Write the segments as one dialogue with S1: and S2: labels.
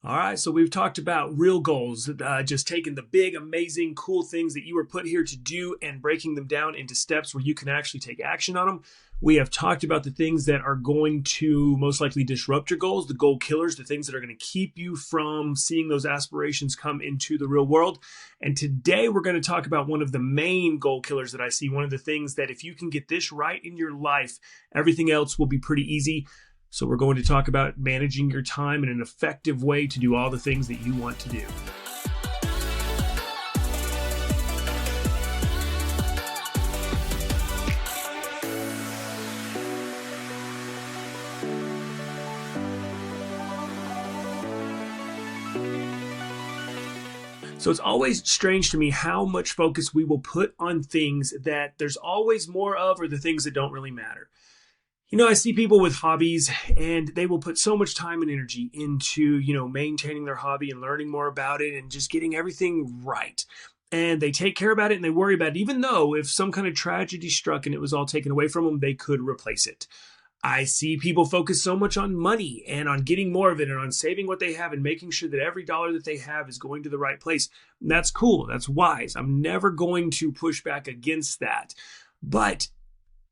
S1: All right, so we've talked about real goals, just taking the big, amazing, cool things that you were put here to do and breaking them down into steps where you can actually take action on them. We have talked about the things that are going to most likely disrupt your goals, the goal killers, the things that are going to keep you from seeing those aspirations come into the real world. And today we're going to talk about one of the main goal killers that I see, one of the things that if you can get this right in your life, everything else will be pretty easy. So we're going to talk about managing your time in an effective way to do all the things that you want to do. So it's always strange to me how much focus we will put on things that there's always more of, or the things that don't really matter. You know, I see people with hobbies and they will put so much time and energy into, maintaining their hobby and learning more about it and just getting everything right. And they take care about it and they worry about it, even though if some kind of tragedy struck and it was all taken away from them, they could replace it. I see people focus so much on money and on getting more of it and on saving what they have and making sure that every dollar that they have is going to the right place. And that's cool. That's wise. I'm never going to push back against that. But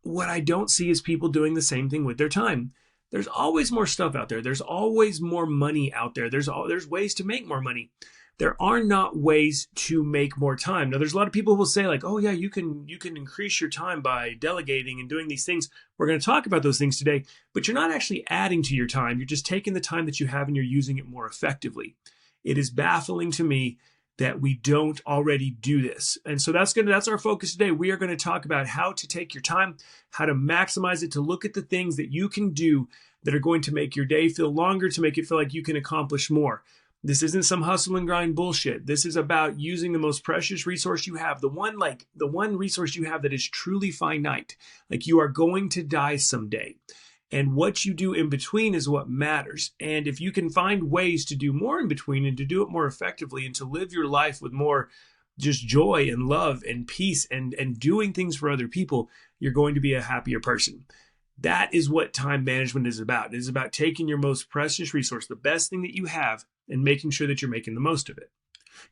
S1: what I don't see is people doing the same thing with their time. There's always more stuff out there. There's always more money out there. There's ways to make more money. There are not ways to make more time. Now, there's a lot of people who will say like, oh yeah, you can increase your time by delegating and doing these things. We're going to talk about those things today, but you're not actually adding to your time. You're just taking the time that you have and you're using it more effectively. It is baffling to me that we don't already do this. And so that's our focus today. We are going to talk about how to take your time, how to maximize it, to look at the things that you can do that are going to make your day feel longer, to make it feel like you can accomplish more. This isn't some hustle and grind bullshit. This is about using the most precious resource you have, the one resource you have that is truly finite. Like, you are going to die someday. And what you do in between is what matters. And if you can find ways to do more in between and to do it more effectively and to live your life with more just joy and love and peace and doing things for other people, you're going to be a happier person. That is what time management is about. It is about taking your most precious resource, the best thing that you have, and making sure that you're making the most of it.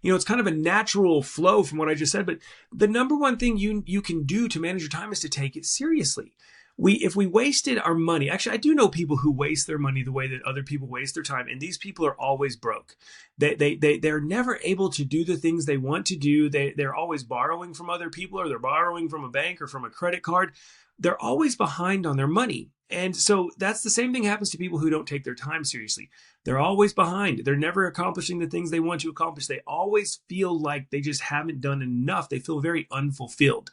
S1: It's kind of a natural flow from what I just said, but the number one thing you can do to manage your time is to take it seriously. If we wasted our money, actually, I do know people who waste their money the way that other people waste their time, and these people are always broke. They're never able to do the things they want to do. They're always borrowing from other people, or they're borrowing from a bank or from a credit card. They're always behind on their money. And so that's the same thing happens to people who don't take their time seriously. They're always behind. They're never accomplishing the things they want to accomplish. They always feel like they just haven't done enough. They feel very unfulfilled.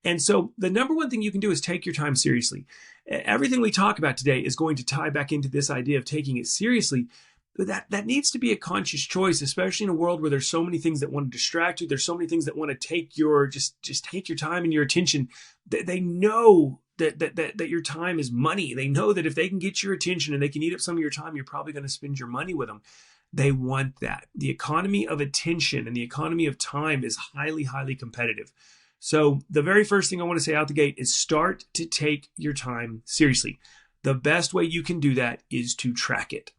S1: And so the number one thing you can do is take your time seriously. Everything we talk about today is going to tie back into this idea of taking it seriously. But that needs to be a conscious choice, especially in a world where there's so many things that want to distract you. There's so many things that want to take your just take your time and your attention. They know that your time is money. They know that if they can get your attention and they can eat up some of your time, you're probably going to spend your money with them. They want that. The economy of attention and the economy of time is highly, highly competitive. So the very first thing I want to say out the gate is start to take your time seriously. The best way you can do that is to track it.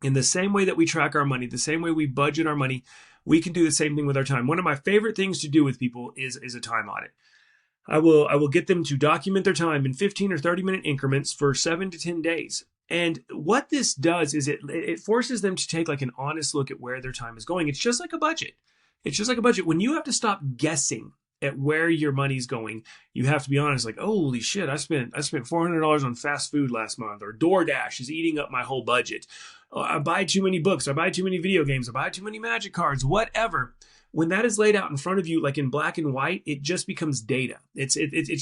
S1: In the same way that we track our money, the same way we budget our money, we can do the same thing with our time. One of my favorite things to do with people is a time audit. I will get them to document their time in 15 or 30-minute increments for 7 to 10 days. And what this does is it forces them to take like an honest look at where their time is going. It's just like a budget. When you have to stop guessing at where your money's going, you have to be honest, like, holy shit, I spent $400 on fast food last month, or DoorDash is eating up my whole budget. I buy too many books, I buy too many video games, I buy too many magic cards, whatever. When that is laid out in front of you, like in black and white, it just becomes data. It's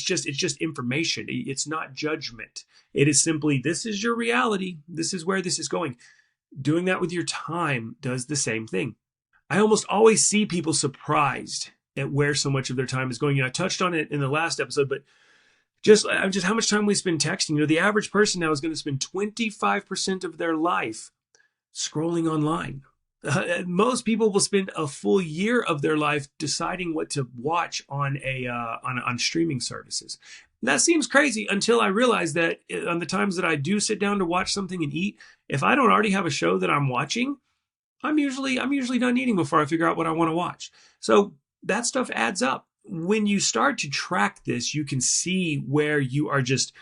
S1: just information. It's not judgment. It is simply, this is your reality. This is where this is going. Doing that with your time does the same thing. I almost always see people surprised at where so much of their time is going. I touched on it in the last episode, but just how much time we spend texting. The average person now is going to spend 25% of their life scrolling online. Most people will spend a full year of their life deciding what to watch on streaming services. And that seems crazy until I realize that on the times that I do sit down to watch something and eat, if I don't already have a show that I'm watching, I'm usually done eating before I figure out what I want to watch. So that stuff adds up. When you start to track this, you can see where you are just,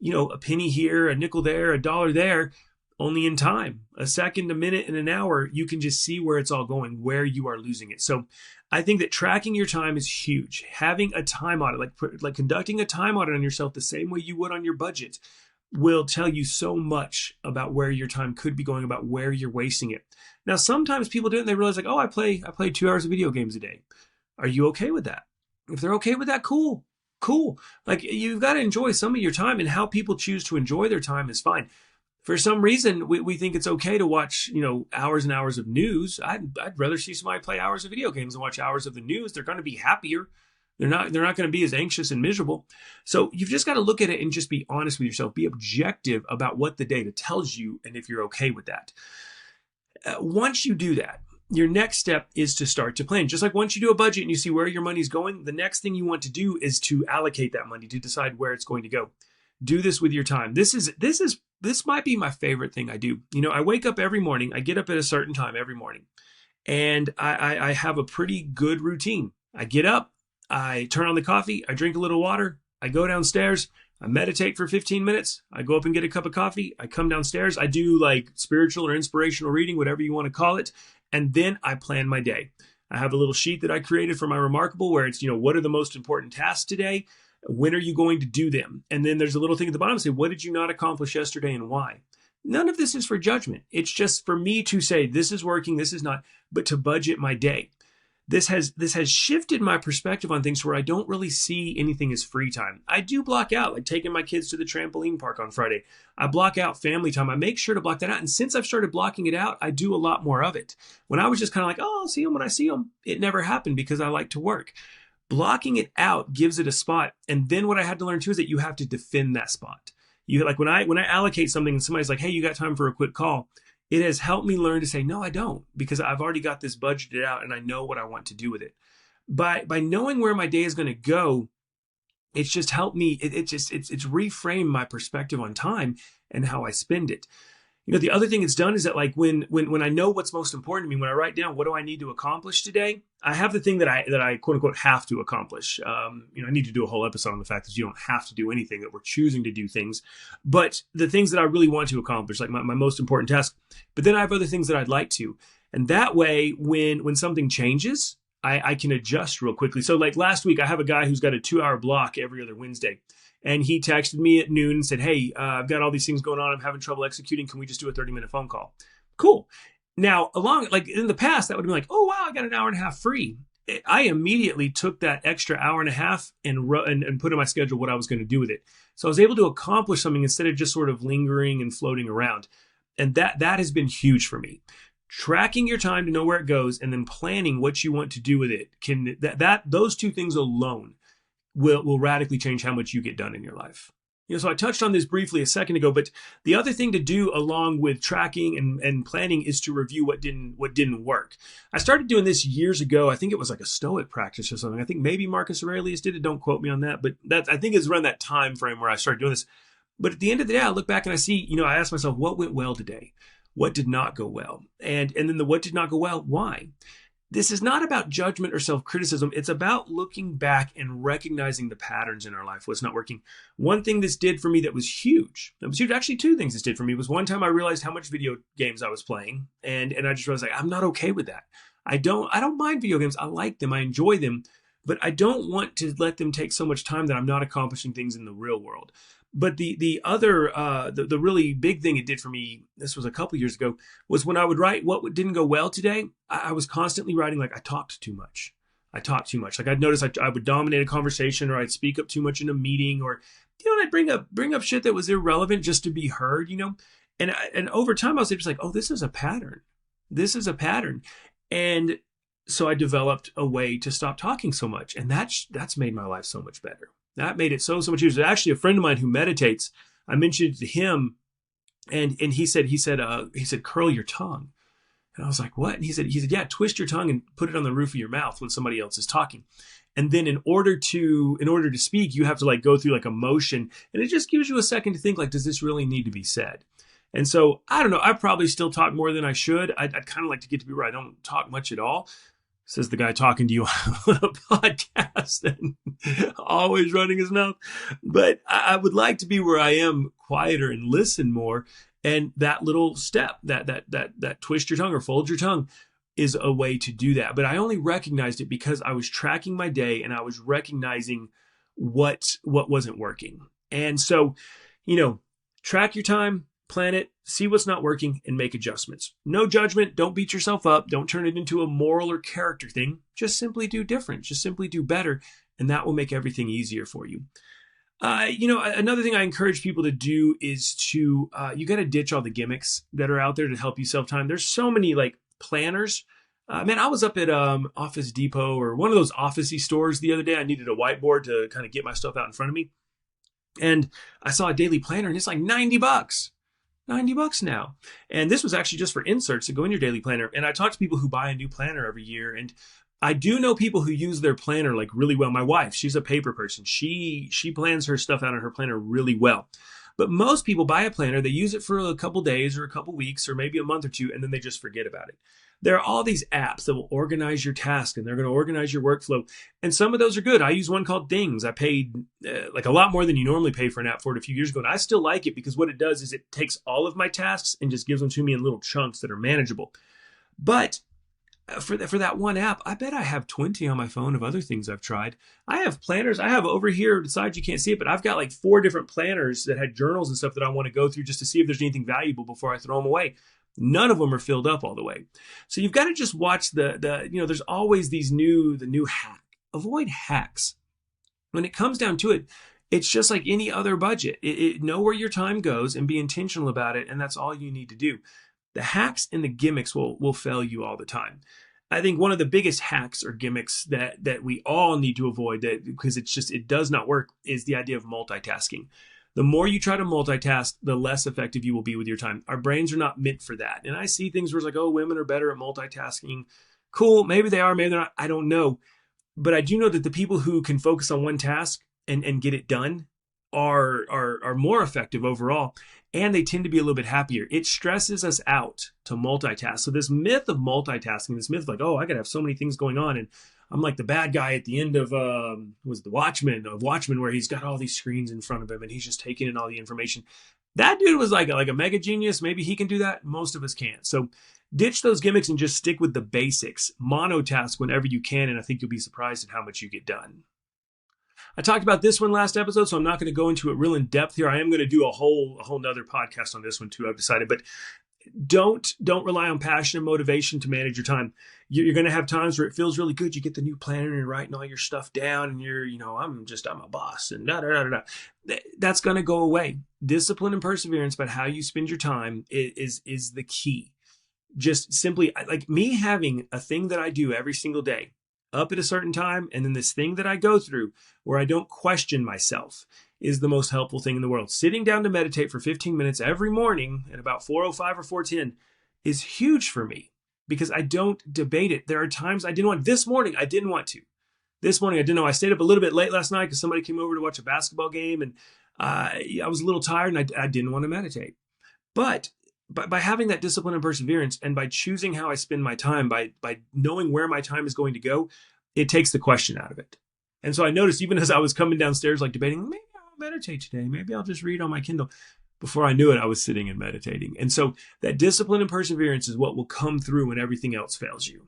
S1: a penny here, a nickel there, a dollar there, only in time, a second, a minute, and an hour. You can just see where it's all going, where you are losing it. So I think that tracking your time is huge. Having a time audit, like conducting a time audit on yourself the same way you would on your budget, will tell you so much about where your time could be going, about where you're wasting it. Now, sometimes people do it and they realize like, oh, I play 2 hours of video games a day. Are you okay with that? If they're okay with that, cool. Like, you've got to enjoy some of your time, and how people choose to enjoy their time is fine. For some reason, we think it's okay to watch, hours and hours of news. I'd rather see somebody play hours of video games than watch hours of the news. They're going to be happier. They're not going to be as anxious and miserable. So you've just got to look at it and just be honest with yourself. Be objective about what the data tells you and if you're okay with that. Once you do that, your next step is to start to plan. Just like once you do a budget and you see where your money's going, the next thing you want to do is to allocate that money, to decide where it's going to go. Do this with your time. This might be my favorite thing I do. I wake up every morning. I get up at a certain time every morning, and I have a pretty good routine. I get up, I turn on the coffee, I drink a little water, I go downstairs, I meditate for 15 minutes, I go up and get a cup of coffee, I come downstairs, I do like spiritual or inspirational reading, whatever you want to call it, and then I plan my day. I have a little sheet that I created for my Remarkable where it's, what are the most important tasks today? When are you going to do them? And then there's a little thing at the bottom say, what did you not accomplish yesterday and why? None of this is for judgment. It's just for me to say, this is working, this is not, but to budget my day. This has shifted my perspective on things where I don't really see anything as free time. I do block out, like taking my kids to the trampoline park on Friday. I block out family time. I make sure to block that out. And since I've started blocking it out, I do a lot more of it. When I was just kind of like, oh, I'll see them when I see them, it never happened because I like to work. Blocking it out gives it a spot. And then what I had to learn too is that you have to defend that spot. Like when I allocate something and somebody's like, hey, you got time for a quick call? It has helped me learn to say, no, I don't, because I've already got this budgeted out and I know what I want to do with it. By knowing where my day is going to go, it's just helped me. It's reframed my perspective on time and how I spend it. The other thing it's done is that like when I know what's most important to me, when I write down what do I need to accomplish today, I have the thing that I quote unquote have to accomplish. I need to do a whole episode on the fact that you don't have to do anything, that we're choosing to do things, but the things that I really want to accomplish, like my most important task. But then I have other things that I'd like to, and that way when something changes, I can adjust real quickly. So like last week, I have a guy who's got a 2-hour block every other Wednesday. And he texted me at noon and said, hey, I've got all these things going on. I'm having trouble executing. Can we just do a 30-minute phone call? Cool. Now, like in the past, that would have been like, oh, wow, I got an hour and a half free. I immediately took that extra hour and a half and put in my schedule what I was going to do with it. So I was able to accomplish something instead of just sort of lingering and floating around. And that has been huge for me. Tracking your time to know where it goes and then planning what you want to do with it, those two things alone will radically change how much you get done in your life. So I touched on this briefly a second ago, but the other thing to do along with tracking and planning is to review what didn't work. I started doing this years ago. I think it was like a Stoic practice or something. I think maybe Marcus Aurelius did it. Don't quote me on that, but I think it's around that time frame where I started doing this. But at the end of the day, I look back and I see, I ask myself, what went well today? What did not go well? And then what did not go well? Why? This is not about judgment or self-criticism. It's about looking back and recognizing the patterns in our life, what's not working. One thing this did for me that was huge. Actually, two things this did for me was one time I realized how much video games I was playing. And I just realized I'm not okay with that. I don't mind video games. I like them. I enjoy them. But I don't want to let them take so much time that I'm not accomplishing things in the real world. But the other really big thing it did for me, this was a couple years ago, was when I would write what didn't go well today, I was constantly writing like I talked too much. Like I'd notice I would dominate a conversation, or I'd speak up too much in a meeting, or I'd bring up shit that was irrelevant just to be heard, And over time I was just like, oh, this is a pattern. And so I developed a way to stop talking so much, and that's made my life so much better. That made it so much easier. Actually, a friend of mine who meditates, I mentioned it to him, and he said, curl your tongue. And I was like, what? And he said, yeah, twist your tongue and put it on the roof of your mouth when somebody else is talking. And then in order to speak, you have to like go through like a motion, and it just gives you a second to think like, does this really need to be said? And so I don't know. I probably still talk more than I should. I'd kind of like to get to be where I don't talk much at all. Says the guy talking to you on a podcast and always running his mouth. But I would like to be where I am quieter and listen more. And that little step, that twist your tongue or fold your tongue, is a way to do that. But I only recognized it because I was tracking my day and I was recognizing what wasn't working. And so, track your time, plan it, see what's not working, and make adjustments. No judgment. Don't beat yourself up. Don't turn it into a moral or character thing. Just simply do different. Just simply do better. And that will make everything easier for you. Another thing I encourage people to do is to, you got to ditch all the gimmicks that are out there to help you self-time. There's so many like planners. Man, I was up at Office Depot or one of those office-y stores the other day. I needed a whiteboard to kind of get my stuff out in front of me. And I saw a daily planner and it's like $90. $90 now. And this was actually just for inserts to go in your daily planner. And I talk to people who buy a new planner every year. And I do know people who use their planner like really well. My wife, she's a paper person. She plans her stuff out on her planner really well. But most people buy a planner, they use it for a couple days or a couple weeks or maybe a month or two, and then they just forget about it. There are all these apps that will organize your task and they're going to organize your workflow. And some of those are good. I use one called Things. I paid like a lot more than you normally pay for an app for it a few years ago. And I still like it because what it does is it takes all of my tasks and just gives them to me in little chunks that are manageable. But for that one app, I bet I have 20 on my phone of other things I've tried. I have planners. I have over here, besides you can't see it, but I've got like 4 different planners that had journals and stuff that I want to go through just to see if there's anything valuable before I throw them away. None of them are filled up all the way. So you've got to just watch there's always the new hack. Avoid hacks. When it comes down to it, it's just like any other budget. Know where your time goes and be intentional about it. And that's all you need to do. The hacks and the gimmicks will fail you all the time. I think one of the biggest hacks or gimmicks that we all need to avoid because it does not work is the idea of multitasking. The more you try to multitask, the less effective you will be with your time. Our brains are not meant for that. And I see things where it's like, oh, women are better at multitasking. Cool. Maybe they are, maybe they're not. I don't know. But I do know that the people who can focus on one task and get it done are more effective overall. And they tend to be a little bit happier. It stresses us out to multitask. So this myth of multitasking, this myth of like, oh, I got to have so many things going on. And I'm like the bad guy at the end of, was the Watchmen, where he's got all these screens in front of him and he's just taking in all the information. That dude was like a mega genius. Maybe he can do that. Most of us can't. So ditch those gimmicks and just stick with the basics. Monotask whenever you can. And I think you'll be surprised at how much you get done. I talked about this one last episode, so I'm not going to go into it real in depth here. I am going to do a whole nother podcast on this one too, I've decided. But don't rely on passion and motivation to manage your time. You're going to have times where it feels really good. You get the new planner and you're writing all your stuff down and you're, I'm a boss and da da da da. That's going to go away. Discipline and perseverance about how you spend your time is the key. Just simply like me having a thing that I do every single day up at a certain time, and then this thing that I go through where I don't question myself is the most helpful thing in the world. Sitting down to meditate for 15 minutes every morning at about 4:05 or 4:10 is huge for me because I don't debate it. There are times I didn't want. This morning, I didn't want to. This morning, I didn't know. I stayed up a little bit late last night because somebody came over to watch a basketball game, and I was a little tired, and I didn't want to meditate. But by having that discipline and perseverance and by choosing how I spend my time, by knowing where my time is going to go, it takes the question out of it. And so I noticed even as I was coming downstairs, like debating, maybe I'll meditate today. Maybe I'll just read on my Kindle. Before I knew it, I was sitting and meditating. And so that discipline and perseverance is what will come through when everything else fails you.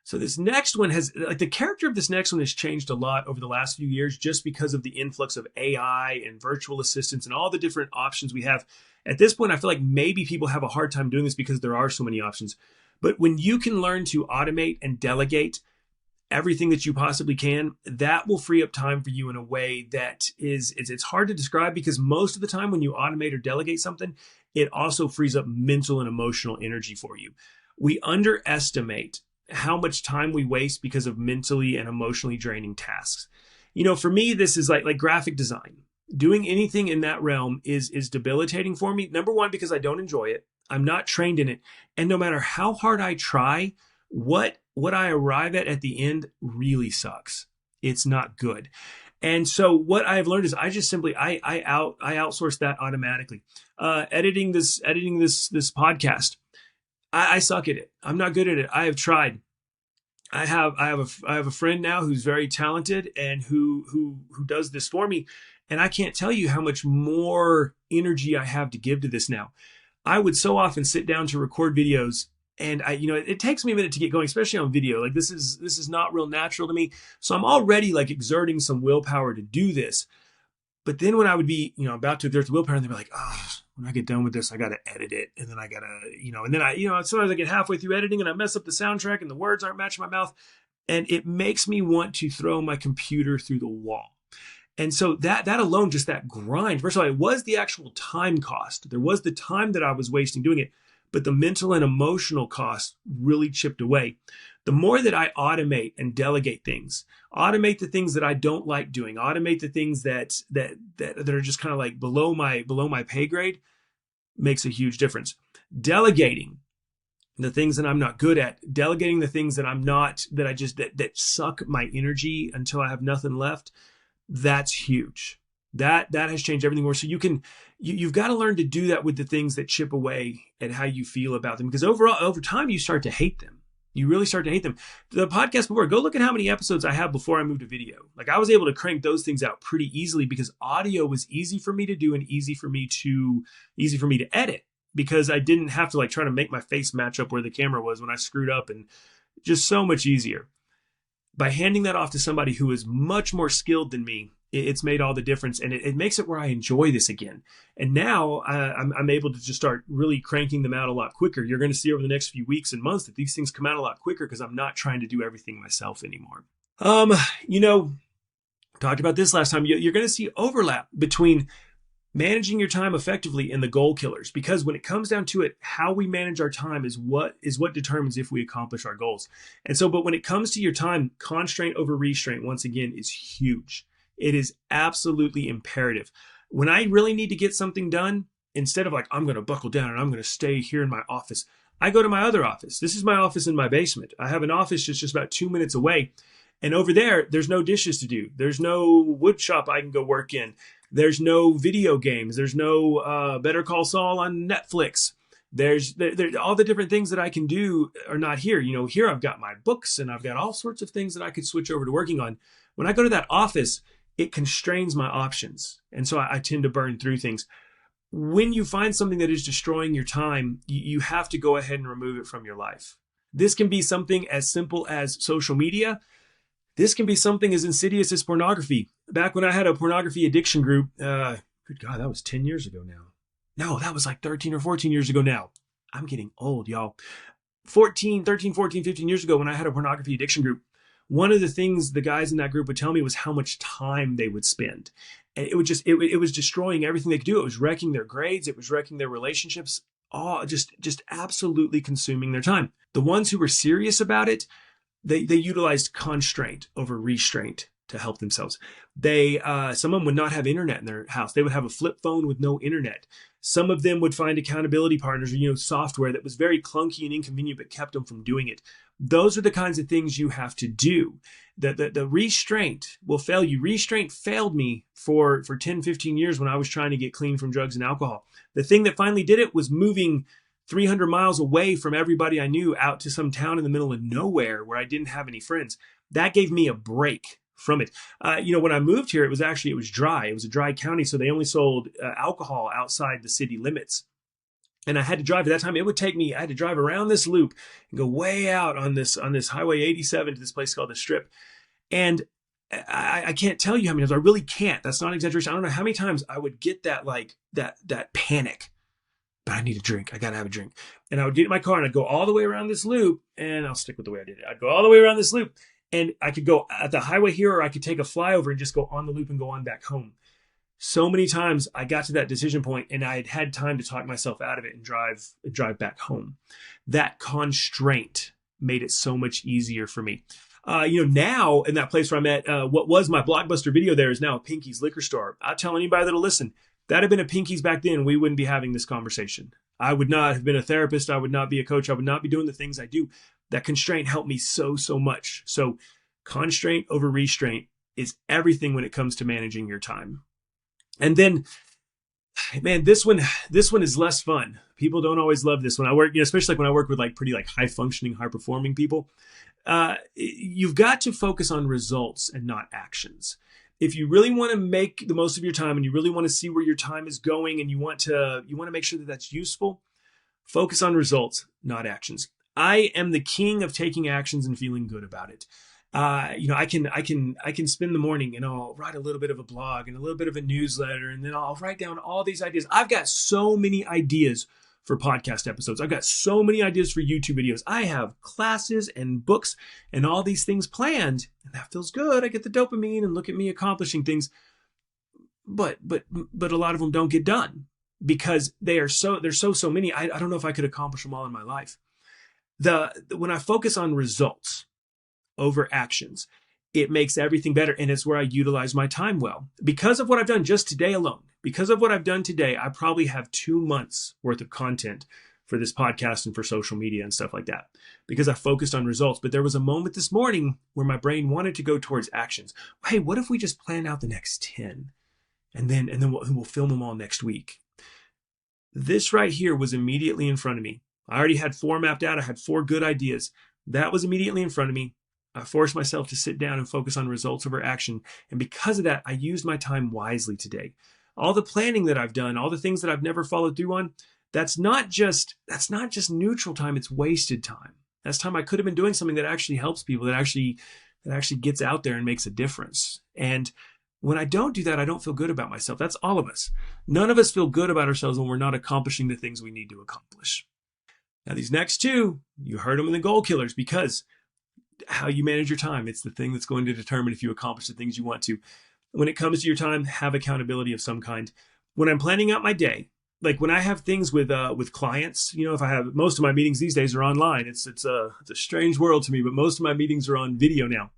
S1: So this next one the character of this next one has changed a lot over the last few years just because of the influx of AI and virtual assistants and all the different options we have. At this point, I feel like maybe people have a hard time doing this because there are so many options. But when you can learn to automate and delegate everything that you possibly can, that will free up time for you in a way that it's hard to describe because most of the time when you automate or delegate something, it also frees up mental and emotional energy for you. We underestimate how much time we waste because of mentally and emotionally draining tasks. For me, this is like graphic design. Doing anything in that realm is debilitating for me. Number one, because I don't enjoy it. I'm not trained in it. And no matter how hard I try, what I arrive at the end really sucks. It's not good. And so what I've learned is I just simply I outsource that automatically. Editing this podcast, I suck at it. I'm not good at it. I have tried. I have a friend now who's very talented and who does this for me, and I can't tell you how much more energy I have to give to this now. I would so often sit down to record videos, and it takes me a minute to get going, especially on video. Like this is not real natural to me, so I'm already like exerting some willpower to do this. But then when I would be, about to exert the willpower, and they'd be like, oh, when I get done with this, I got to edit it. And then I got to, and then sometimes I get halfway through editing and I mess up the soundtrack and the words aren't matching my mouth. And it makes me want to throw my computer through the wall. And so that alone, just that grind, first of all, it was the actual time cost. There was the time that I was wasting doing it, but the mental and emotional cost really chipped away. The more that I automate and delegate things, automate the things that I don't like doing, automate the things that are just kind of like below my pay grade, makes a huge difference. Delegating the things that I'm not good at, delegating the things that I'm not, that suck my energy until I have nothing left, that's huge. That has changed everything more. So you've got to learn to do that with the things that chip away at how you feel about them, because over time you start to hate them. You really start to hate them. The podcast before, go look at how many episodes I have before I moved to video. Like I was able to crank those things out pretty easily because audio was easy for me to do and easy for me to edit, because I didn't have to like try to make my face match up where the camera was when I screwed up, and just so much easier. By handing that off to somebody who is much more skilled than me, it's made all the difference, and it makes it where I enjoy this again. And now I'm able to just start really cranking them out a lot quicker. You're going to see over the next few weeks and months that these things come out a lot quicker because I'm not trying to do everything myself anymore. Talked about this last time. You're going to see overlap between managing your time effectively and the goal killers, because when it comes down to it, how we manage our time is what determines if we accomplish our goals. And so, but when it comes to your time, constraint over restraint, once again, is huge. It is absolutely imperative. When I really need to get something done, instead of like, I'm going to buckle down and I'm going to stay here in my office, I go to my other office. This is my office in my basement. I have an office just about 2 minutes away. And over there's no dishes to do. There's no wood shop I can go work in. There's no video games. There's no Better Call Saul on Netflix. There's all the different things that I can do are not here. Here I've got my books and I've got all sorts of things that I could switch over to working on. When I go to that office, it constrains my options. And so I tend to burn through things. When you find something that is destroying your time, you have to go ahead and remove it from your life. This can be something as simple as social media. This can be something as insidious as pornography. Back when I had a pornography addiction group, good God, that was 10 years ago now. No, that was like 13 or 14 years ago now. I'm getting old, y'all. 13, 14, 15 years ago when I had a pornography addiction group, one of the things the guys in that group would tell me was how much time they would spend. And it was destroying everything they could do. It was wrecking their grades. It was wrecking their relationships. All just absolutely consuming their time. The ones who were serious about it, they utilized constraint over restraint to help themselves. Some of them would not have internet in their house. They would have a flip phone with no internet. Some of them would find accountability partners or, software that was very clunky and inconvenient, but kept them from doing it. Those are the kinds of things you have to do. The restraint will fail you. Restraint failed me for 10, 15 years when I was trying to get clean from drugs and alcohol. The thing that finally did it was moving 300 miles away from everybody I knew out to some town in the middle of nowhere where I didn't have any friends. That gave me a break from it. When I moved here, it was dry. It was a dry county, so they only sold alcohol outside the city limits. And I had to drive at that time. I had to drive around this loop and go way out on this Highway 87 to this place called the Strip. And I can't tell you how many times, I really can't. That's not exaggeration. I don't know how many times I would get that panic. But I need a drink. I got to have a drink. And I would get in my car and I'd go all the way around this loop, and I'll stick with the way I did it. I'd go all the way around this loop, and I could go at the highway here, or I could take a flyover and just go on the loop and go on back home. So many times I got to that decision point and I had time to talk myself out of it and drive back home. That constraint made it so much easier for me. Now in that place where I'm at, what was my Blockbuster Video there is now a Pinky's liquor store. I'll tell anybody that'll listen, that had been a Pinky's back then, we wouldn't be having this conversation. I would not have been a therapist. I would not be a coach. I would not be doing the things I do. That constraint helped me so much. So constraint over restraint is everything when it comes to managing your time. And then, man, this one is less fun. People don't always love this one. I work, especially like when I work with like pretty like high functioning, high performing people. You've got to focus on results and not actions. If you really want to make the most of your time and you really want to see where your time is going and you want to make sure that that's useful, focus on results, not actions. I am the king of taking actions and feeling good about it. I can spend the morning and I'll write a little bit of a blog and a little bit of a newsletter, and then I'll write down all these ideas. I've got so many ideas for podcast episodes. I've got so many ideas for YouTube videos. I have classes and books and all these things planned, and that feels good. I get the dopamine and look at me accomplishing things. But a lot of them don't get done because there's so many. I don't know if I could accomplish them all in my life. When I focus on results over actions, it makes everything better. And it's where I utilize my time well. Because of what I've done just today alone, I probably have 2 months worth of content for this podcast and for social media and stuff like that, because I focused on results. But there was a moment this morning where my brain wanted to go towards actions. Hey, what if we just plan out the next 10 and then we'll film them all next week? This right here was immediately in front of me. I already had 4 mapped out. I had 4 good ideas. That was immediately in front of me. I forced myself to sit down and focus on results over action. And because of that, I used my time wisely today. All the planning that I've done, all the things that I've never followed through on, that's not just neutral time. It's wasted time. That's time I could have been doing something that actually helps people, that actually gets out there and makes a difference. And when I don't do that, I don't feel good about myself. That's all of us. None of us feel good about ourselves when we're not accomplishing the things we need to accomplish. Now, these next 2, you heard them in the goal killers, because how you manage your time, it's the thing that's going to determine if you accomplish the things you want to. When it comes to your time, have accountability of some kind. When I'm planning out my day, like when I have things with clients, if I have, most of my meetings these days are online. It's a strange world to me, but most of my meetings are on video now.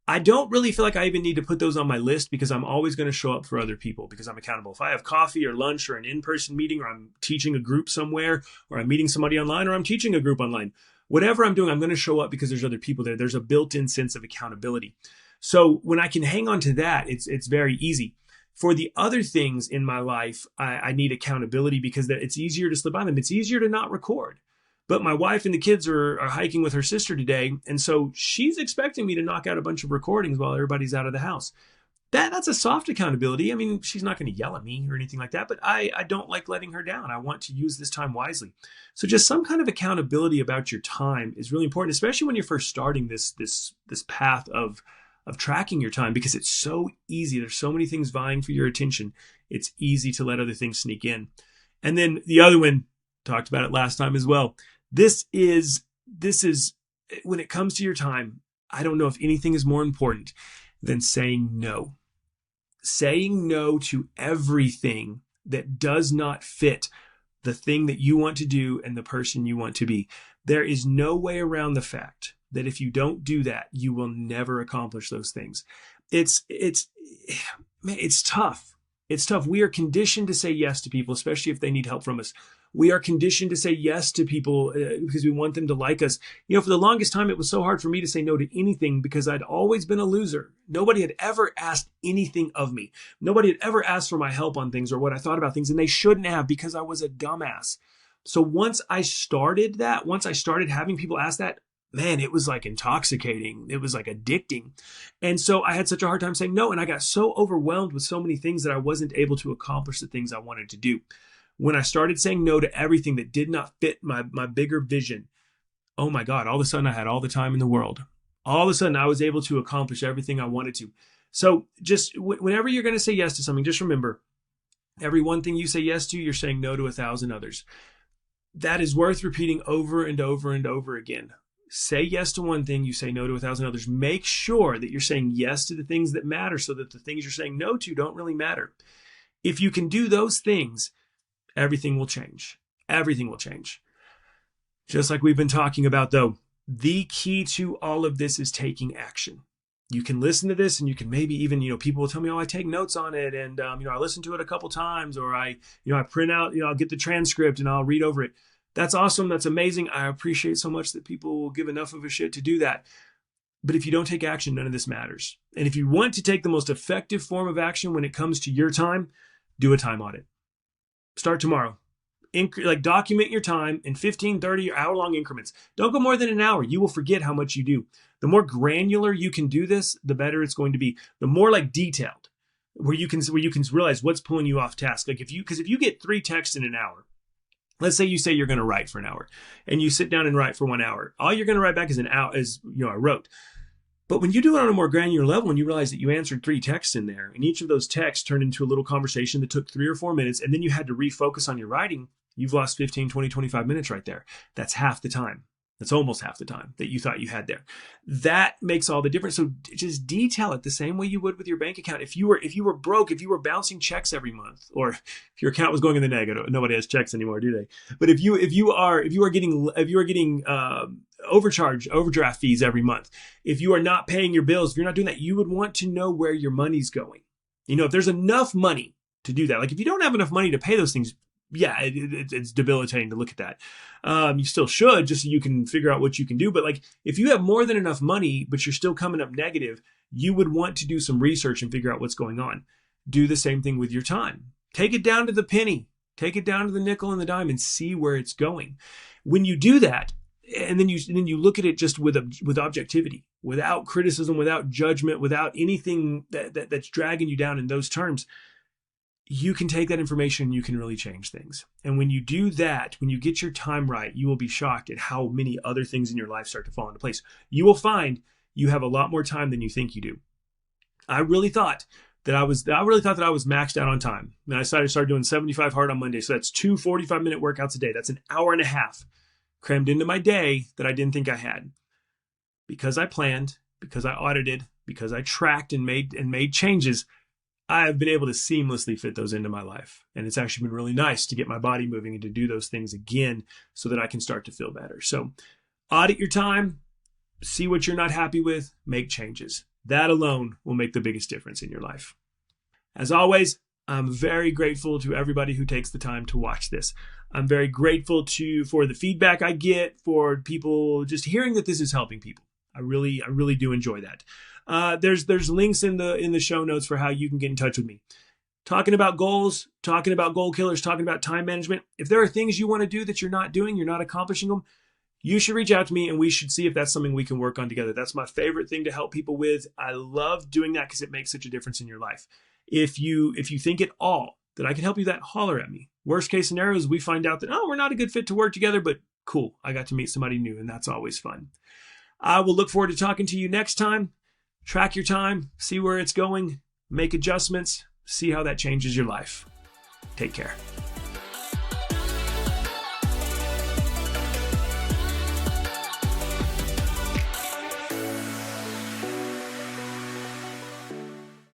S1: I don't really feel like I even need to put those on my list, because I'm always going to show up for other people because I'm accountable. If I have coffee or lunch or an in-person meeting, or I'm teaching a group somewhere, or I'm meeting somebody online, or I'm teaching a group online, whatever I'm doing, I'm going to show up because there's other people there. There's a built-in sense of accountability. So when I can hang on to that, it's very easy. For the other things in my life, I need accountability because it's easier to slip by them. It's easier to not record. But my wife and the kids are hiking with her sister today. And so she's expecting me to knock out a bunch of recordings while everybody's out of the house. That's a soft accountability. I mean, she's not going to yell at me or anything like that, but I don't like letting her down. I want to use this time wisely. So just some kind of accountability about your time is really important, especially when you're first starting this path of tracking your time, because it's so easy. There's so many things vying for your attention. It's easy to let other things sneak in. And then the other one, talked about it last time as well. This is when it comes to your time, I don't know if anything is more important than saying no. Saying no to everything that does not fit the thing that you want to do and the person you want to be. There is no way around the fact that if you don't do that, you will never accomplish those things. It's tough. It's tough. We are conditioned to say yes to people, especially if they need help from us. We are conditioned to say yes to people because we want them to like us. For the longest time, it was so hard for me to say no to anything because I'd always been a loser. Nobody had ever asked anything of me. Nobody had ever asked for my help on things or what I thought about things, and they shouldn't have, because I was a dumbass. So once I started having people ask that, man, it was like intoxicating. It was like addicting. And so I had such a hard time saying no. And I got so overwhelmed with so many things that I wasn't able to accomplish the things I wanted to do. When I started saying no to everything that did not fit my bigger vision, oh my God, all of a sudden I had all the time in the world. All of a sudden I was able to accomplish everything I wanted to. So just whenever you're going to say yes to something, just remember, every one thing you say yes to, you're saying no to 1,000 others. That is worth repeating over and over and over again. Say yes to one thing, you say no to 1,000 others. Make sure that you're saying yes to the things that matter so that the things you're saying no to don't really matter. If you can do those things, everything will change. Everything will change. Just like we've been talking about, though, the key to all of this is taking action. You can listen to this and you can maybe even, people will tell me, oh, I take notes on it. And, I listen to it a couple times, or I print out, I'll get the transcript and I'll read over it. That's awesome. That's amazing. I appreciate so much that people will give enough of a shit to do that. But if you don't take action, none of this matters. And if you want to take the most effective form of action when it comes to your time, do a time audit. Start tomorrow. Document your time in 15, 30, or hour-long increments. Don't go more than an hour. You will forget how much you do. The more granular you can do this, the better it's going to be. The more detailed, where you can realize what's pulling you off task. Because if you get 3 texts in an hour, let's say you're going to write for an hour, and you sit down and write for 1 hour. All you're going to write back is I wrote. But when you do it on a more granular level, and you realize that you answered 3 texts in there, and each of those texts turned into a little conversation that took 3 or 4 minutes, and then you had to refocus on your writing, you've lost 15, 20, 25 minutes right there. That's half the time. That's almost half the time that you thought you had there. That makes all the difference. So just detail it the same way you would with your bank account. If you were broke, if you were bouncing checks every month, or if your account was going in the negative, nobody has checks anymore, do they? But if you are getting overdraft fees every month, if you are not paying your bills, if you're not doing that, you would want to know where your money's going. If there's enough money to do that, like if you don't have enough money to pay those things, yeah, it's debilitating to look at that. You still should, just so you can figure out what you can do. But if you have more than enough money, but you're still coming up negative, you would want to do some research and figure out what's going on. Do the same thing with your time. Take it down to the penny. Take it down to the nickel and the dime and see where it's going. When you do that, and then you look at it just with objectivity, without criticism, without judgment, without anything that's dragging you down in those terms, you can take that information and you can really change things. And when you do that, when you get your time right, you will be shocked at how many other things in your life start to fall into place. You will find you have a lot more time than you think you do. I really thought that I was maxed out on time. And I decided to start doing 75 hard on Monday. So that's 2 45-minute workouts a day. That's an hour and a half crammed into my day that I didn't think I had. Because I planned, because I audited, because I tracked and made changes, I have been able to seamlessly fit those into my life. And it's actually been really nice to get my body moving and to do those things again so that I can start to feel better. So audit your time, see what you're not happy with, make changes. That alone will make the biggest difference in your life. As always, I'm very grateful to everybody who takes the time to watch this. I'm very grateful for the feedback I get, for people just hearing that this is helping people. I really do enjoy that. There's links in the show notes for how you can get in touch with me. Talking about goals, talking about goal killers, talking about time management. If there are things you want to do that you're not doing, you're not accomplishing them, you should reach out to me and we should see if that's something we can work on together. That's my favorite thing to help people with. I love doing that because it makes such a difference in your life. If you think at all that I can help you, that holler at me. Worst case scenario is we find out that, we're not a good fit to work together, but cool, I got to meet somebody new and that's always fun. I will look forward to talking to you next time. Track your time, see where it's going, make adjustments, see how that changes your life. Take care.